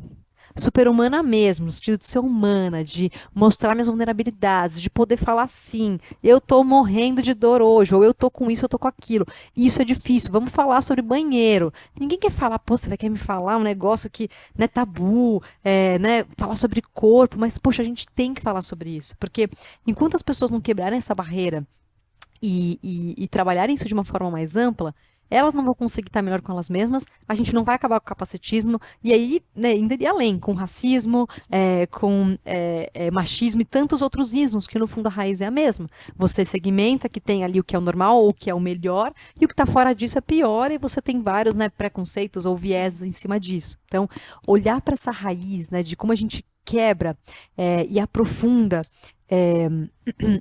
Super-humana mesmo, no sentido de ser humana, de mostrar minhas vulnerabilidades, de poder falar assim, eu tô morrendo de dor hoje, ou eu tô com isso, eu tô com aquilo. Isso é difícil, vamos falar sobre banheiro. Ninguém quer falar, pô, você vai querer me falar um negócio que não é tabu, né, falar sobre corpo, mas, poxa, a gente tem que falar sobre isso, porque enquanto as pessoas não quebrarem essa barreira e trabalharem isso de uma forma mais ampla, elas não vão conseguir estar melhor com elas mesmas, a gente não vai acabar com o capacitismo, e aí, né, ainda ir além, com racismo, com machismo e tantos outros ismos, que no fundo a raiz é a mesma. Você segmenta que tem ali o que é o normal ou o que é o melhor, e o que está fora disso é pior, e você tem vários, né, preconceitos ou vieses em cima disso. Então, olhar para essa raiz, né, de como a gente quebra e aprofunda é,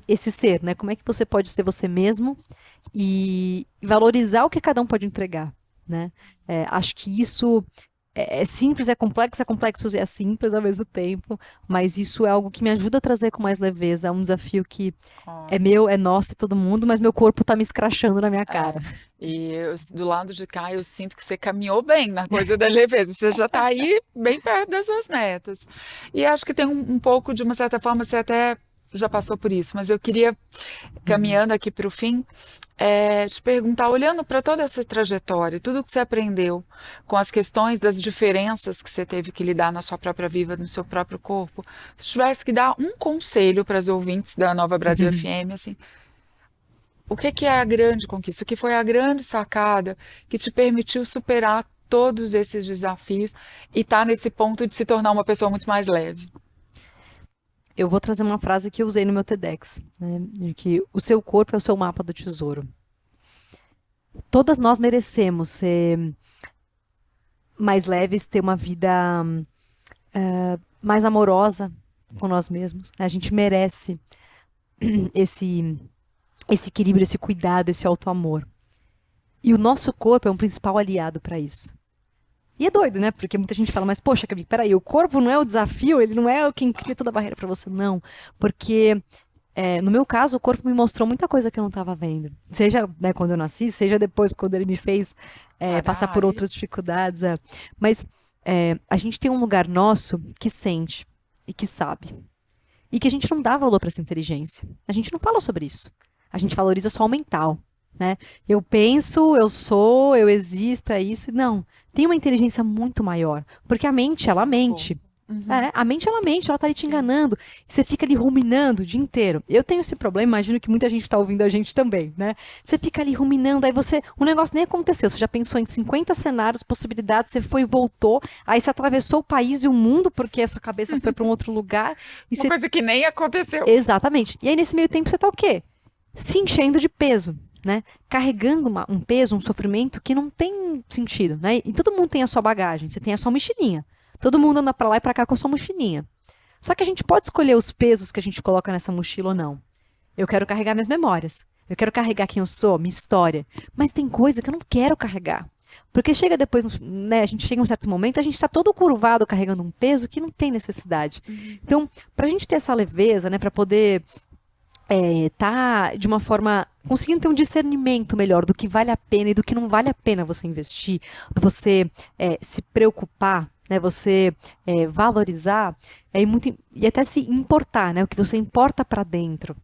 esse ser, né? Como é que você pode ser você mesmo e valorizar o que cada um pode entregar, né? Acho que isso é simples, é complexo e é simples ao mesmo tempo, mas isso é algo que me ajuda a trazer com mais leveza, um desafio que é Olha, meu, é nosso, é todo mundo, mas meu corpo tá me escrachando na minha é. cara. Do lado de cá eu sinto que você caminhou bem na coisa da leveza. Você já está aí bem perto das suas metas. E acho que tem um pouco, de uma certa forma, você até já passou por isso, mas eu queria, Uhum. caminhando aqui para o fim, te perguntar, olhando para toda essa trajetória, tudo que você aprendeu com as questões das diferenças que você teve que lidar na sua própria vida, no seu próprio corpo, se tivesse que dar um conselho para as ouvintes da Nova Brasil FM, assim, o que que é a grande conquista? O que foi a grande sacada que te permitiu superar todos esses desafios e estar nesse ponto de se tornar uma pessoa muito mais leve? Eu vou trazer uma frase que eu usei no meu TEDx, né? De que o seu corpo é o seu mapa do tesouro. Todas nós merecemos ser mais leves, ter uma vida mais amorosa com nós mesmos, né? A gente merece esse, esse equilíbrio, esse cuidado, esse auto-amor. E o nosso corpo é um principal aliado para isso. E é doido, né? Porque muita gente fala, mas poxa, Gabi, peraí, o corpo não é o desafio, ele não é quem cria toda a barreira para você, não. Porque, no meu caso, o corpo me mostrou muita coisa que eu não estava vendo. Seja, né, quando eu nasci, seja depois, quando ele me fez passar Parar por e outras dificuldades. Mas a gente tem um lugar nosso que sente e que sabe. e que a gente não dá valor para essa inteligência. A gente não fala sobre isso. A gente valoriza só o mental, né? Eu penso, eu sou, eu existo, é isso. Não, tem uma inteligência muito maior, porque a mente, ela mente. A mente, ela tá ali te enganando. E você fica ali ruminando o dia inteiro. Eu tenho esse problema, imagino que muita gente tá ouvindo a gente também, né? Você fica ali ruminando, aí o negócio nem aconteceu. Você já pensou em 50 cenários, possibilidades, você foi e voltou, aí você atravessou o país e o mundo, porque a sua cabeça foi para um outro lugar. E Uma coisa que nem aconteceu. Exatamente. E aí, nesse meio tempo, você tá o quê? Se enchendo de peso, né? Carregando um peso, um sofrimento que não tem sentido, né? E todo mundo tem a sua bagagem, você tem a sua mochilinha. Todo mundo anda pra lá e pra cá com a sua mochilinha. Só que a gente pode escolher os pesos que a gente coloca nessa mochila ou não. Eu quero carregar minhas memórias. Eu quero carregar quem eu sou, minha história. Mas tem coisa que eu não quero carregar. Porque chega depois, né, a gente chega em um certo momento, a gente está todo curvado carregando um peso que não tem necessidade. Então, pra gente ter essa leveza, né, pra poder tá de uma forma conseguindo ter um discernimento melhor do que vale a pena e do que não vale a pena você investir, você se preocupar, né, você valorizar e até se importar, né, o que você importa para dentro.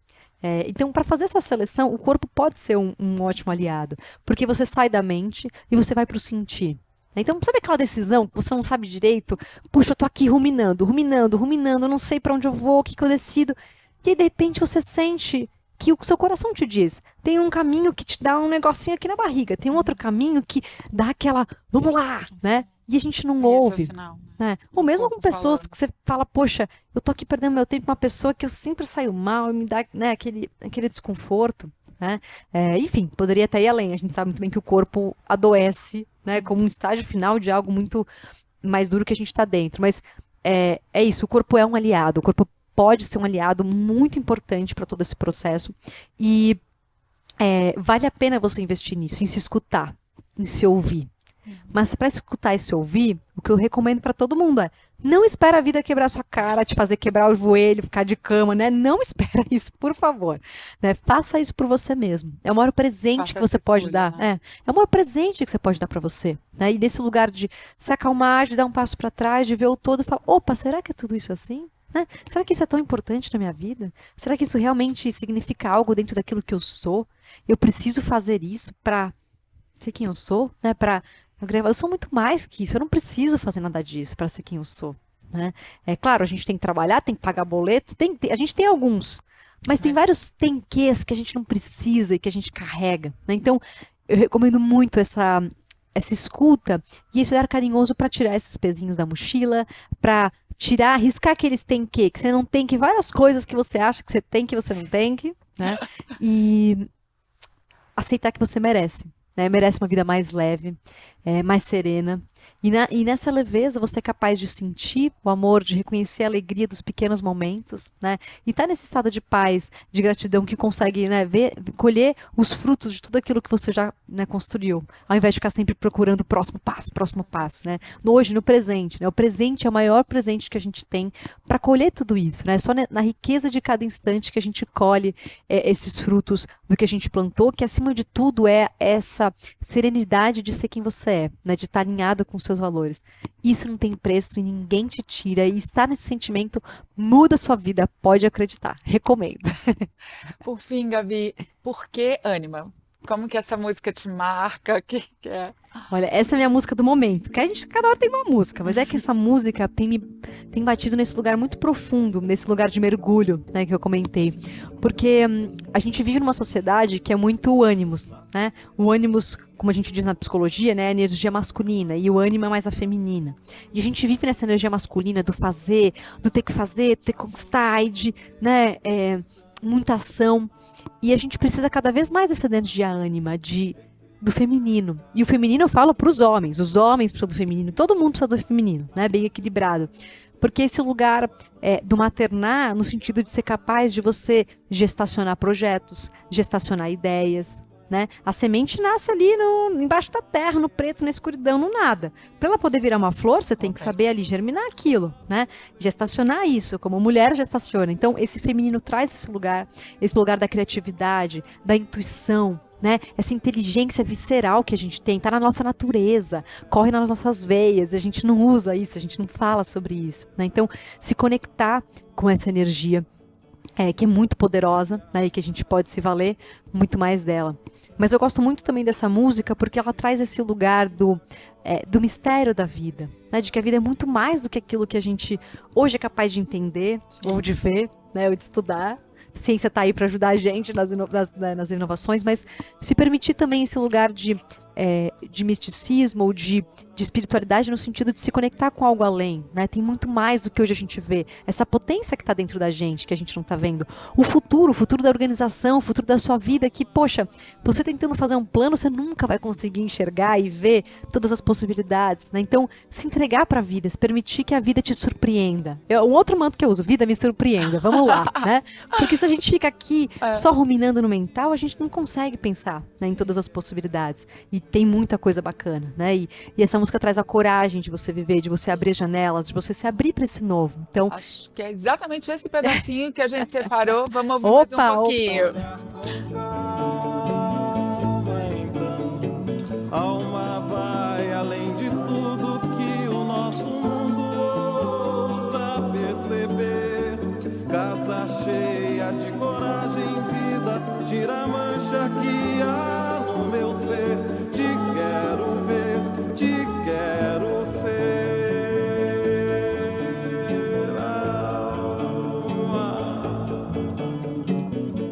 Então, para fazer essa seleção, o corpo pode ser um ótimo aliado, porque você sai da mente e você vai para o sentir. Então, sabe aquela decisão que você não sabe direito? Puxa, eu tô aqui ruminando, eu não sei para onde eu vou, o que eu decido. E aí, de repente, você sente que o seu coração te diz. Tem um caminho que te dá um negocinho aqui na barriga. Tem um outro caminho que dá aquela, vamos lá, né? E a gente não ouve. Né? Ou mesmo com pessoas que você fala, poxa, eu tô aqui perdendo meu tempo com uma pessoa que eu sempre saio mal e me dá, né, aquele desconforto. Né? Enfim, poderia até ir além. A gente sabe muito bem que o corpo adoece, né, como um estágio final de algo muito mais duro que a gente está dentro. Mas é isso, o corpo é um aliado. O corpo pode ser um aliado muito importante para todo esse processo e vale a pena você investir nisso, em se escutar, em se ouvir. Mas para escutar e se ouvir, o que eu recomendo para todo mundo não espera a vida quebrar sua cara, te fazer quebrar o joelho, ficar de cama, né? Não espera isso, por favor. Né? Faça isso por você mesmo. É o maior presente que você pode dar. Né? É o maior presente que você pode dar para você. Né? E nesse lugar de se acalmar, de dar um passo para trás, de ver o todo e falar, opa, será que é tudo isso assim? Né? Será que isso é tão importante na minha vida? Será que isso realmente significa algo dentro daquilo que eu sou? Eu preciso fazer isso para ser quem eu sou? Né? Eu sou muito mais que isso, eu não preciso fazer nada disso para ser quem eu sou. Né? É claro, a gente tem que trabalhar, tem que pagar boleto, a gente tem alguns, mas tem vários tenquês que a gente não precisa e que a gente carrega. Né? Então, eu recomendo muito essa escuta e esse olhar carinhoso para tirar esses pezinhos da mochila, para riscar aqueles tem que você não tem que, várias coisas que você acha que você tem que você não tem que, né? E aceitar que você merece. Né? Merece uma vida mais leve, mais serena. E nessa leveza você é capaz de sentir o amor, de reconhecer a alegria dos pequenos momentos, né? E tá nesse estado de paz, de gratidão que consegue, né, colher os frutos de tudo aquilo que você já, né, construiu, ao invés de ficar sempre procurando o próximo passo, né? Hoje, no presente, né? O presente é o maior presente que a gente tem para colher tudo isso, né? Só na riqueza de cada instante que a gente colhe esses frutos do que a gente plantou, que acima de tudo é essa serenidade de ser quem você é, né? De estar alinhado com os seus valores. Isso não tem preço e ninguém te tira. E estar nesse sentimento muda a sua vida, pode acreditar. Recomendo. Por fim, Gabi, por que Ânima? Como que essa música te marca? O que é? Olha, essa é a minha música do momento. Que a gente, cada hora tem uma música, mas é que essa música tem batido nesse lugar muito profundo, nesse lugar de mergulho, né, que eu comentei. Porque a gente vive numa sociedade que é muito ânimos, né? O ânimos, como a gente diz na psicologia, né, é a energia masculina, e o ânimo é mais a feminina. E a gente vive nessa energia masculina do fazer, do ter que fazer, ter que conquistar, e de, né, muita ação. E a gente precisa cada vez mais dessa energia ânima, do feminino. E o feminino eu falo para os homens precisam do feminino, todo mundo precisa do feminino, né? Bem equilibrado. Porque esse lugar do maternar, no sentido de ser capaz de você gestacionar projetos, gestacionar ideias, né? A semente nasce ali embaixo da terra, no preto, na escuridão, no nada. Para ela poder virar uma flor, você tem que saber ali germinar aquilo, né? Gestacionar isso, como mulher gestaciona. Então, esse feminino traz esse lugar da criatividade, da intuição, né? Essa inteligência visceral que a gente tem, tá na nossa natureza, corre nas nossas veias, a gente não usa isso, a gente não fala sobre isso, né? Então, se conectar com essa energia que é muito poderosa, né, e que a gente pode se valer muito mais dela. Mas eu gosto muito também dessa música porque ela traz esse lugar do mistério da vida, né, de que a vida é muito mais do que aquilo que a gente hoje é capaz de entender, ou de ver, né, ou de estudar. Ciência está aí para ajudar a gente nas inovações, mas se permitir também esse lugar de misticismo ou de espiritualidade no sentido de se conectar com algo além, né? Tem muito mais do que hoje a gente vê. Essa potência que está dentro da gente, que a gente não está vendo. O futuro da organização, o futuro da sua vida, que, poxa, você tentando fazer um plano, você nunca vai conseguir enxergar e ver todas as possibilidades, né? Então, se entregar para a vida, se permitir que a vida te surpreenda. Um outro manto que eu uso, vida me surpreenda, vamos lá, né? Porque se a gente fica aqui só ruminando no mental, a gente não consegue pensar, né, em todas as possibilidades. E tem muita coisa bacana, né? E essa música traz a coragem de você viver, de você abrir janelas, de você se abrir para esse novo. Então, acho que é exatamente esse pedacinho que a gente separou. Vamos ouvir mais um pouquinho. Alma vai além de tudo que o nosso mundo ousa perceber. Casa cheia de coragem, vida, tira a mancha que há no meu ser. Te quero ver, te quero ser. Alma,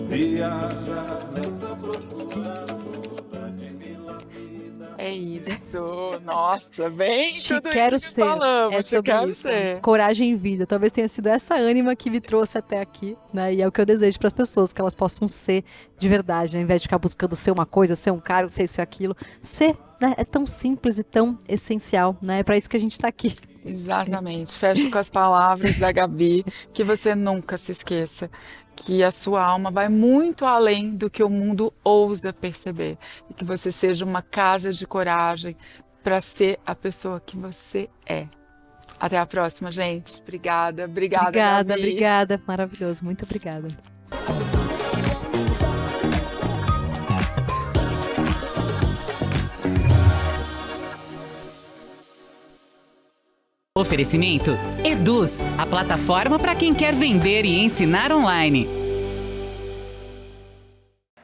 viaja nessa procura toda de mil vida. É isso, nossa, bem te tudo quero isso que ser. falamos, É te sobre quero isso. ser. Coragem em vida. Talvez tenha sido essa ânima que me trouxe até aqui, né? E é o que eu desejo para as pessoas, que elas possam ser de verdade, né? Ao invés de ficar buscando ser uma coisa, ser um cara, ser isso e aquilo. Ser, né? É tão simples e tão essencial, né? É para isso que a gente está aqui. Exatamente. Fecho com as palavras da Gabi, que você nunca se esqueça que a sua alma vai muito além do que o mundo ousa perceber e que você seja uma casa de coragem para ser a pessoa que você é. Até a próxima, gente. Obrigada, Obrigada, Gabi. obrigada. Maravilhoso. Muito obrigada. Oferecimento Eduz, a plataforma para quem quer vender e ensinar online.